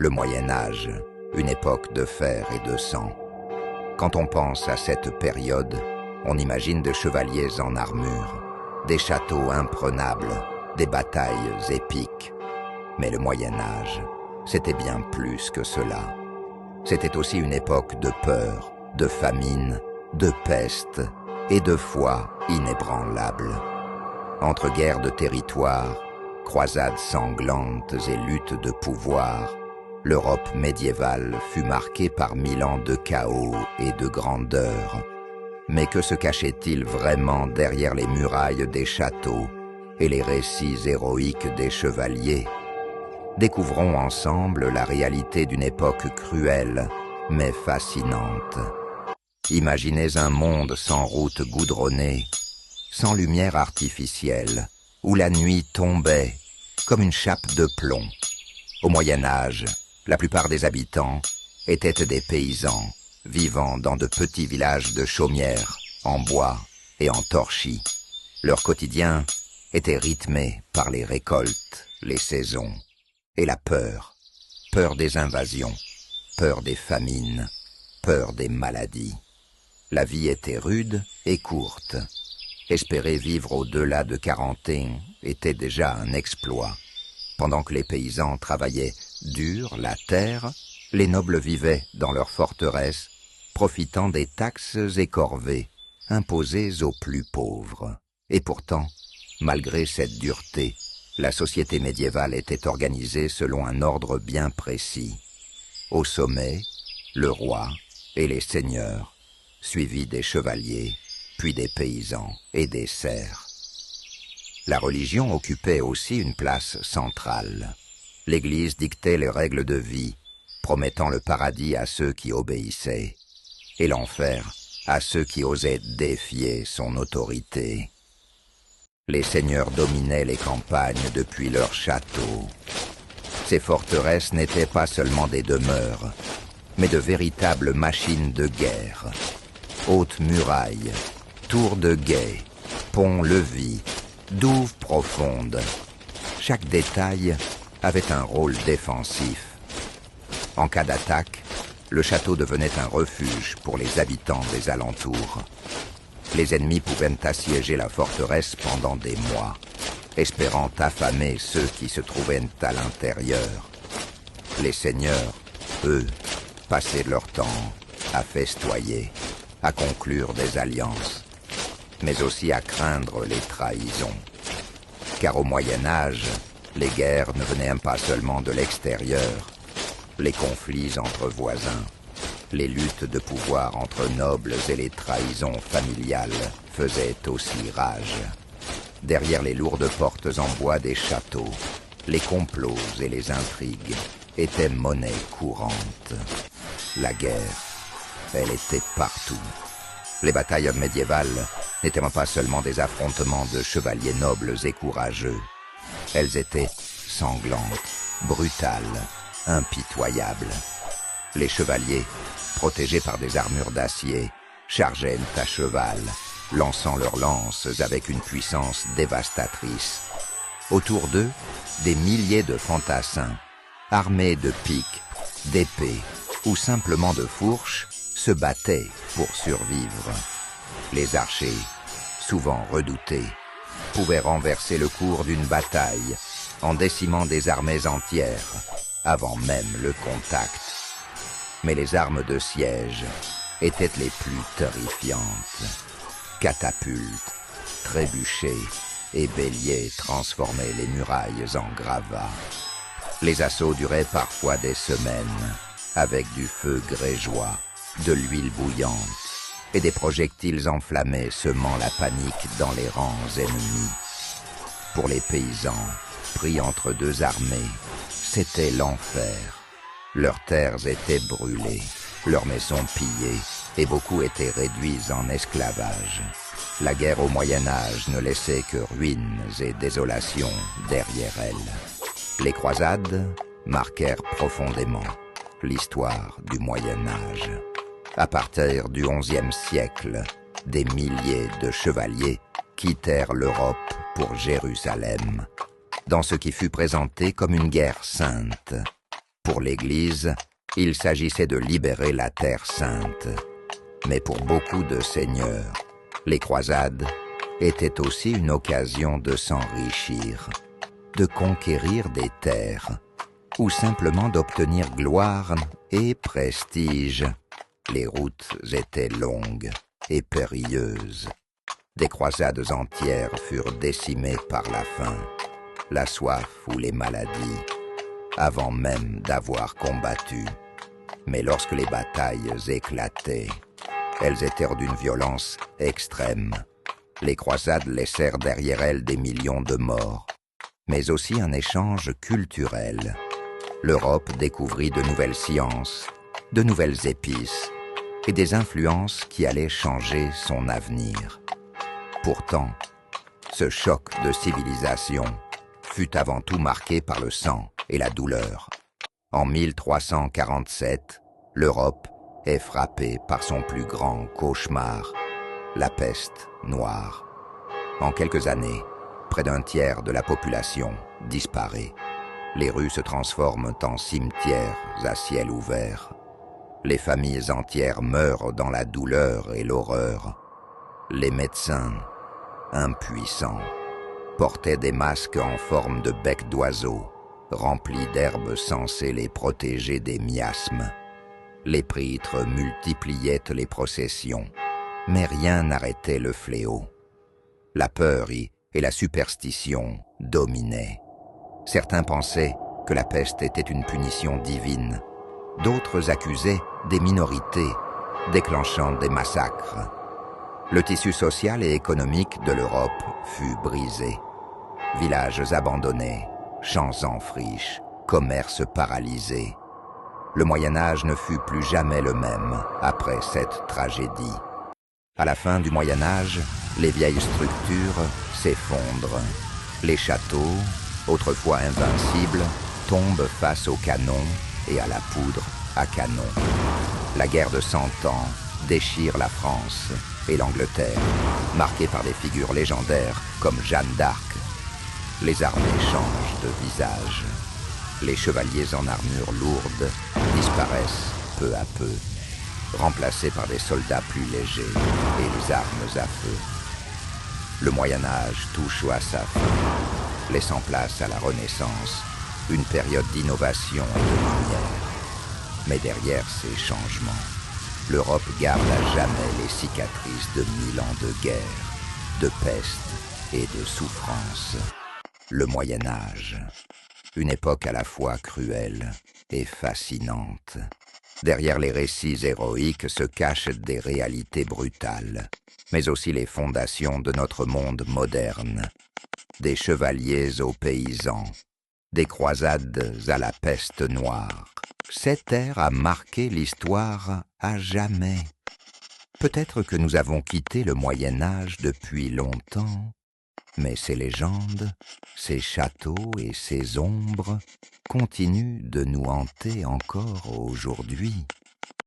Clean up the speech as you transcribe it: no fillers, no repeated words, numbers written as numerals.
Le Moyen-Âge, une époque de fer et de sang. Quand on pense à cette période, on imagine des chevaliers en armure, des châteaux imprenables, des batailles épiques. Mais le Moyen-Âge, c'était bien plus que cela. C'était aussi une époque de peur, de famine, de peste et de foi inébranlable. Entre guerres de territoire, croisades sanglantes et luttes de pouvoir, l'Europe médiévale fut marquée par 1000 ans de chaos et de grandeur. Mais que se cachait-il vraiment derrière les murailles des châteaux et les récits héroïques des chevaliers? Découvrons ensemble la réalité d'une époque cruelle, mais fascinante. Imaginez un monde sans route goudronnée, sans lumière artificielle, où la nuit tombait comme une chape de plomb. Au Moyen-Âge, la plupart des habitants étaient des paysans, vivant dans de petits villages de chaumières, en bois et en torchis. Leur quotidien était rythmé par les récoltes, les saisons et la peur. Peur des invasions, peur des famines, peur des maladies. La vie était rude et courte. Espérer vivre au-delà de 40 ans était déjà un exploit. Pendant que les paysans travaillaient dur la terre, les nobles vivaient dans leurs forteresses, profitant des taxes et corvées imposées aux plus pauvres. Et pourtant, malgré cette dureté, la société médiévale était organisée selon un ordre bien précis. Au sommet, le roi et les seigneurs, suivis des chevaliers, puis des paysans et des serfs. La religion occupait aussi une place centrale. L'Église dictait les règles de vie, promettant le paradis à ceux qui obéissaient, et l'enfer à ceux qui osaient défier son autorité. Les seigneurs dominaient les campagnes depuis leurs châteaux. Ces forteresses n'étaient pas seulement des demeures, mais de véritables machines de guerre. Hautes murailles, tours de guet, ponts-levis, douves profondes. Chaque détail avait un rôle défensif. En cas d'attaque, le château devenait un refuge pour les habitants des alentours. Les ennemis pouvaient assiéger la forteresse pendant des mois, espérant affamer ceux qui se trouvaient à l'intérieur. Les seigneurs, eux, passaient leur temps à festoyer, à conclure des alliances, mais aussi à craindre les trahisons. Car au Moyen-Âge, les guerres ne venaient pas seulement de l'extérieur. Les conflits entre voisins, les luttes de pouvoir entre nobles et les trahisons familiales faisaient aussi rage. Derrière les lourdes portes en bois des châteaux, les complots et les intrigues étaient monnaie courante. La guerre, elle était partout. Les batailles médiévales n'étaient pas seulement des affrontements de chevaliers nobles et courageux. Elles étaient sanglantes, brutales, impitoyables. Les chevaliers, protégés par des armures d'acier, chargeaient à cheval, lançant leurs lances avec une puissance dévastatrice. Autour d'eux, des milliers de fantassins, armés de piques, d'épées ou simplement de fourches, se battaient pour survivre. Les archers, souvent redoutés, pouvaient renverser le cours d'une bataille en décimant des armées entières avant même le contact. Mais les armes de siège étaient les plus terrifiantes. Catapultes, trébuchets et béliers transformaient les murailles en gravats. Les assauts duraient parfois des semaines, avec du feu grégeois, de l'huile bouillante et des projectiles enflammés semant la panique dans les rangs ennemis. Pour les paysans, pris entre deux armées, c'était l'enfer. Leurs terres étaient brûlées, leurs maisons pillées, et beaucoup étaient réduits en esclavage. La guerre au Moyen-Âge ne laissait que ruines et désolations derrière elle. Les croisades marquèrent profondément l'histoire du Moyen-Âge. À partir du XIe siècle, des milliers de chevaliers quittèrent l'Europe pour Jérusalem, dans ce qui fut présenté comme une guerre sainte. Pour l'Église, il s'agissait de libérer la Terre sainte. Mais pour beaucoup de seigneurs, les croisades étaient aussi une occasion de s'enrichir, de conquérir des terres, ou simplement d'obtenir gloire et prestige. Les routes étaient longues et périlleuses. Des croisades entières furent décimées par la faim, la soif ou les maladies, avant même d'avoir combattu. Mais lorsque les batailles éclataient, elles étaient d'une violence extrême. Les croisades laissèrent derrière elles des millions de morts, mais aussi un échange culturel. L'Europe découvrit de nouvelles sciences, de nouvelles épices et des influences qui allaient changer son avenir. Pourtant, ce choc de civilisation fut avant tout marqué par le sang et la douleur. En 1347, l'Europe est frappée par son plus grand cauchemar, la peste noire. En quelques années, près d'un tiers de la population disparaît. Les rues se transforment en cimetières à ciel ouvert. Les familles entières meurent dans la douleur et l'horreur. Les médecins, impuissants, portaient des masques en forme de bec d'oiseau, remplis d'herbes censées les protéger des miasmes. Les prêtres multipliaient les processions, mais rien n'arrêtait le fléau. La peur et la superstition dominaient. Certains pensaient que la peste était une punition divine. D'autres accusaient des minorités, déclenchant des massacres. Le tissu social et économique de l'Europe fut brisé. Villages abandonnés, champs en friche, commerces paralysés. Le Moyen-Âge ne fut plus jamais le même après cette tragédie. À la fin du Moyen-Âge, les vieilles structures s'effondrent. Les châteaux, autrefois invincibles, tombent face aux canons et à la poudre à canon. La guerre de 100 ans déchire la France et l'Angleterre, marquée par des figures légendaires comme Jeanne d'Arc. Les armées changent de visage. Les chevaliers en armure lourde disparaissent peu à peu, remplacés par des soldats plus légers et les armes à feu. Le Moyen-Âge touche à sa fin, laissant place à la Renaissance, une période d'innovation et de lumière. Mais derrière ces changements, l'Europe garde à jamais les cicatrices de 1000 ans de guerre, de peste et de souffrance. Le Moyen-Âge, une époque à la fois cruelle et fascinante. Derrière les récits héroïques se cachent des réalités brutales, mais aussi les fondations de notre monde moderne. Des chevaliers aux paysans, des croisades à la peste noire. Cette ère a marqué l'histoire à jamais. Peut-être que nous avons quitté le Moyen-Âge depuis longtemps, mais ces légendes, ces châteaux et ces ombres continuent de nous hanter encore aujourd'hui.